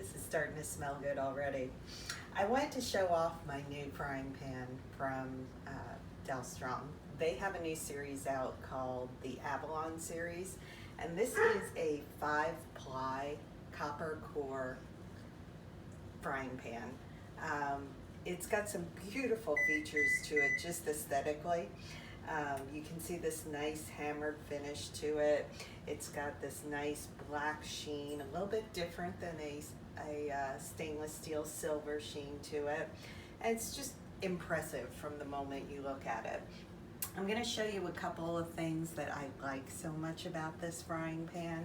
This is starting to smell good already. I wanted to show off my new frying pan from Dalstrong. They have a new series out called the Avalon series, and this is a 5-ply copper core frying pan. It's got some beautiful features to it just aesthetically. You can see this nice hammered finish to it. It's got this nice black sheen, a little bit different than a stainless steel silver sheen to it. And it's just impressive from the moment you look at it. I'm going to show you a couple of things that I like so much about this frying pan,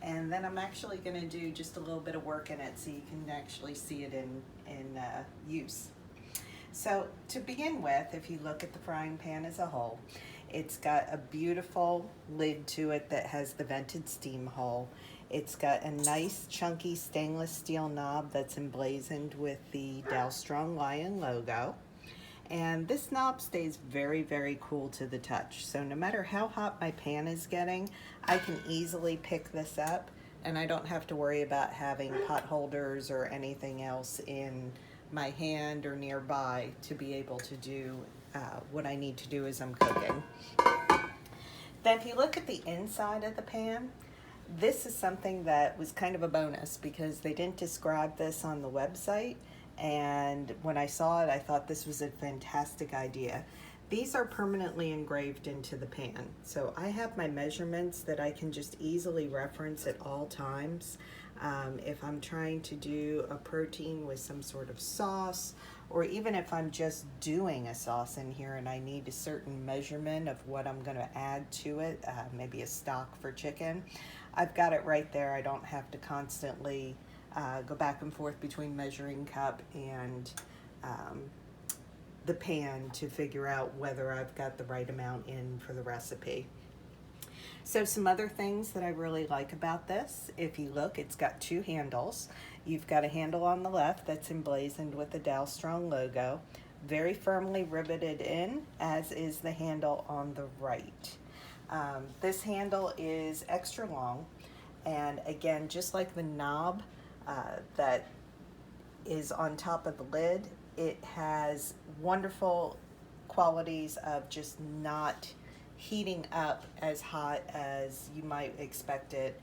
and then I'm actually going to do just a little bit of work in it so you can actually see it in use. So to begin with, if you look at the frying pan as a whole, it's got a beautiful lid to it that has the vented steam hole. It's got a nice chunky stainless steel knob that's emblazoned with the Dalstrong Lion logo. And this knob stays very, very cool to the touch. So no matter how hot my pan is getting, I can easily pick this up, and I don't have to worry about having pot holders or anything else in my hand or nearby to be able to do what I need to do as I'm cooking. Then if you look at the inside of the pan, this is something that was kind of a bonus because they didn't describe this on the website, and when I saw it I thought this was a fantastic idea. These are permanently engraved into the pan, so I have my measurements that I can just easily reference at all times. If I'm trying to do a protein with some sort of sauce, or even if I'm just doing a sauce in here and I need a certain measurement of what I'm going to add to it, maybe a stock for chicken, I've got it right there. I don't have to constantly go back and forth between measuring cup and the pan to figure out whether I've got the right amount in for the recipe. So some other things that I really like about this, if you look, it's got two handles. You've got a handle on the left that's emblazoned with the Dalstrong logo, very firmly riveted in, as is the handle on the right. This handle is extra long, and again, just like the knob that is on top of the lid, it has wonderful qualities of just not heating up as hot as you might expect it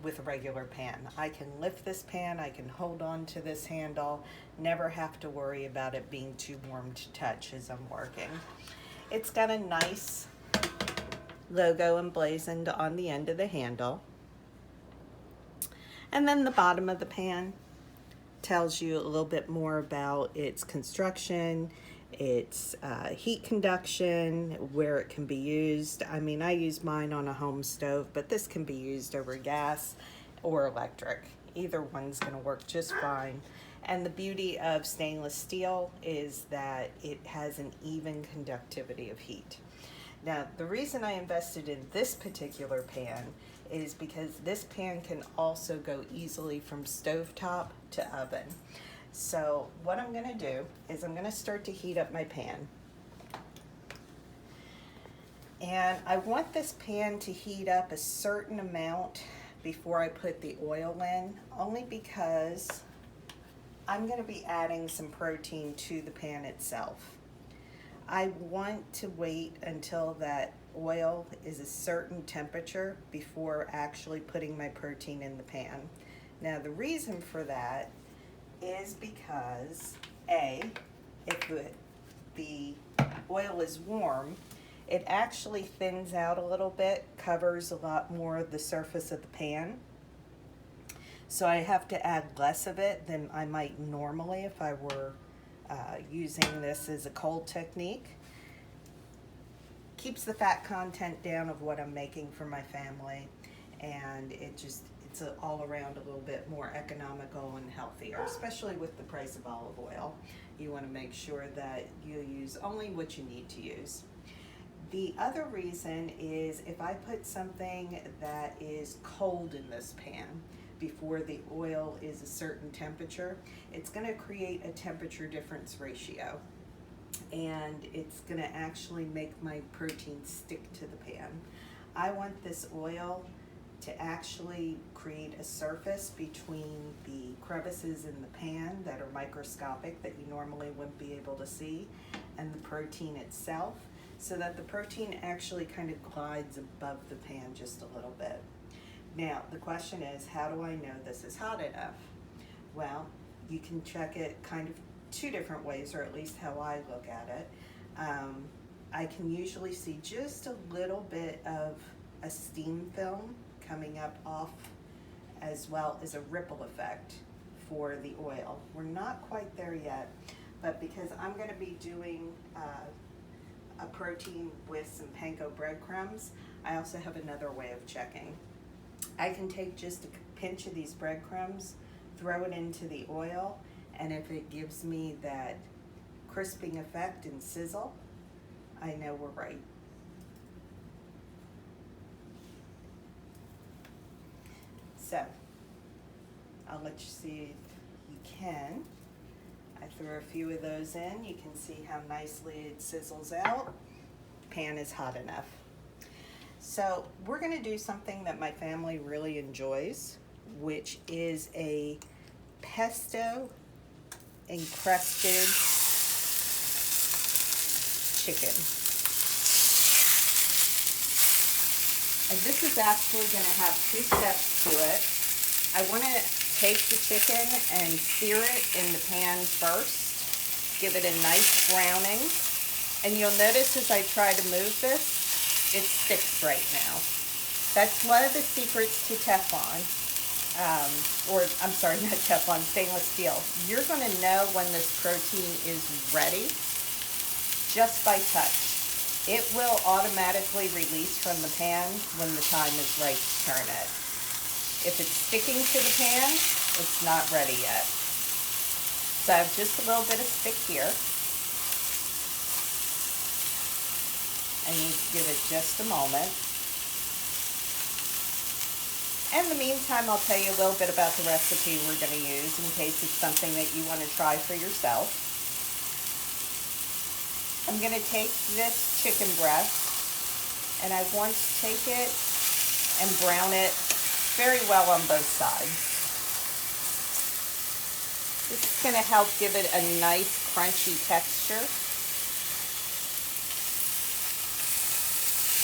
with a regular pan. I can lift this pan, I can hold on to this handle, never have to worry about it being too warm to touch as I'm working. It's got a nice logo emblazoned on the end of the handle. And then the bottom of the pan tells you a little bit more about its construction, its heat conduction, where it can be used. I mean, I use mine on a home stove, but this can be used over gas or electric. Either one's going to work just fine. And the beauty of stainless steel is that it has an even conductivity of heat. Now, the reason I invested in this particular pan is because this pan can also go easily from stovetop to oven. So what I'm going to do is I'm going to start to heat up my pan. And I want this pan to heat up a certain amount before I put the oil in, only because I'm going to be adding some protein to the pan itself. I want to wait until that oil is a certain temperature before actually putting my protein in the pan. Now the reason for that is because if the oil is warm, it actually thins out a little bit, covers a lot more of the surface of the pan. So I have to add less of it than I might normally if I were using this as a cold technique. Keeps the fat content down of what I'm making for my family, and it's all around a little bit more economical and healthier, especially with the price of olive oil. You want to make sure that you use only what you need to use. The other reason is if I put something that is cold in this pan before the oil is a certain temperature, it's going to create a temperature difference ratio, and it's going to actually make my protein stick to the pan. I want this oil to actually create a surface between the crevices in the pan that are microscopic that you normally wouldn't be able to see, and the protein itself, so that the protein actually kind of glides above the pan just a little bit. Now, the question is, how do I know this is hot enough? Well, you can check it kind of two different ways, or at least how I look at it. I can usually see just a little bit of a steam film coming up off, as well as a ripple effect for the oil. We're not quite there yet, but because I'm going to be doing a protein with some panko breadcrumbs, I also have another way of checking. I can take just a pinch of these breadcrumbs, throw it into the oil, and if it gives me that crisping effect and sizzle, I know we're right. So, I'll let you see if you can. I threw a few of those in. You can see how nicely it sizzles out. The pan is hot enough. So, we're going to do something that my family really enjoys, which is a pesto encrusted chicken. And this is actually going to have two steps to it. I want to take the chicken and sear it in the pan first, give it a nice browning, and you'll notice as I try to move this, it sticks right now. That's one of the secrets to Teflon, or I'm sorry, not Teflon, stainless steel. You're going to know when this protein is ready just by touch. It will automatically release from the pan when the time is right to turn it. If it's sticking to the pan, it's not ready yet. So I have just a little bit of stick here. I need to give it just a moment. In the meantime, I'll tell you a little bit about the recipe we're going to use in case it's something that you want to try for yourself. I'm going to take this chicken breast and I want to take it and brown it very well on both sides. This is going to help give it a nice crunchy texture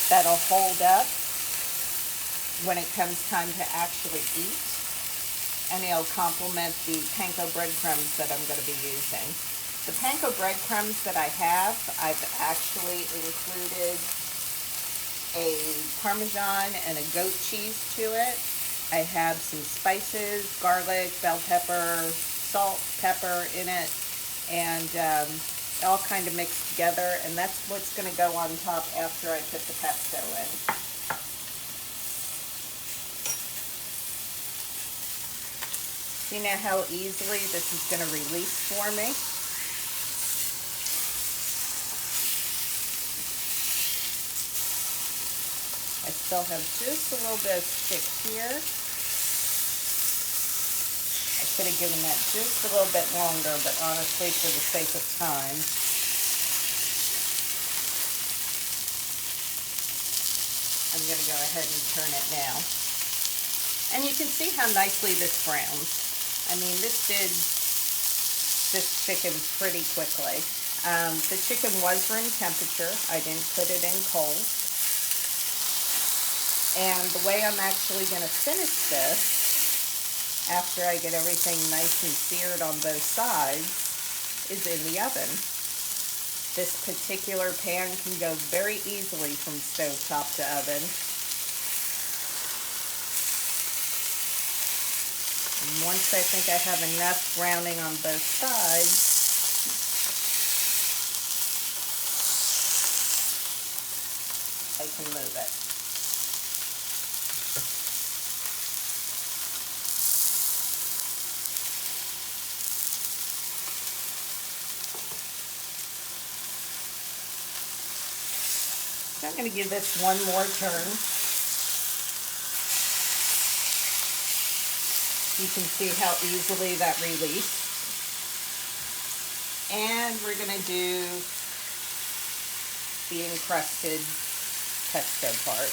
that'll hold up when it comes time to actually eat, and it'll complement the panko breadcrumbs that I'm going to be using. The panko breadcrumbs that I have, I've actually included a Parmesan and a goat cheese to it. I have some spices, garlic, bell pepper, salt, pepper in it, and all kind of mixed together, and that's what's going to go on top after I put the pesto in. See now how easily this is going to release for me? I still have just a little bit of stick here. I could have given that just a little bit longer, but honestly, for the sake of time, I'm going to go ahead and turn it now. And you can see how nicely this browns. I mean, this did this chicken pretty quickly. The chicken was room temperature. I didn't put it in cold. And the way I'm actually going to finish this, after I get everything nice and seared on both sides, is in the oven. This particular pan can go very easily from stovetop to oven. And once I think I have enough browning on both sides, I can move it. I'm going to give this one more turn. You can see how easily that released. And we're going to do the encrusted pesto part.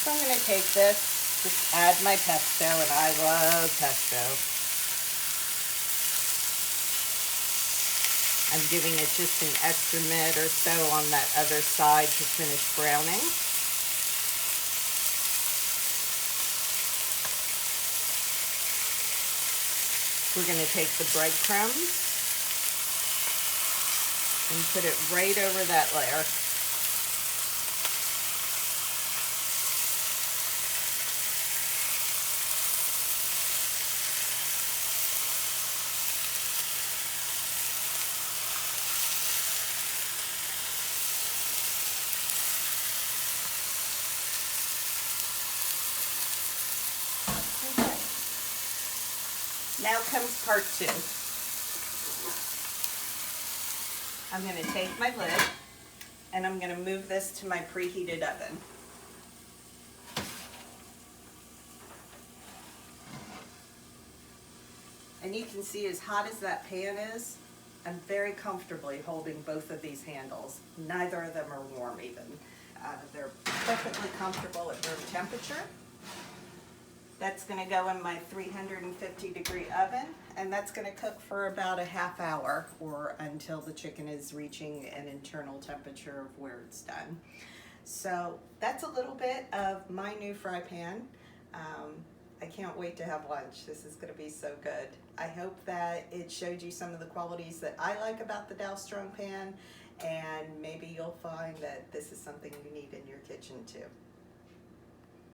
So I'm going to take this, just add my pesto, and I love pesto. I'm giving it just an extra minute or so on that other side to finish browning. We're going to take the breadcrumbs and put it right over that layer. Okay. Now comes part 2. I'm going to take my lid and I'm going to move this to my preheated oven. And you can see as hot as that pan is, I'm very comfortably holding both of these handles. Neither of them are warm even. They're perfectly comfortable at room temperature. That's going to go in my 350-degree oven, and that's going to cook for about a half hour or until the chicken is reaching an internal temperature of where it's done. So that's a little bit of my new fry pan. I can't wait to have lunch. This is going to be so good. I hope that it showed you some of the qualities that I like about the Dalstrong pan, and maybe you'll find that this is something you need in your kitchen too.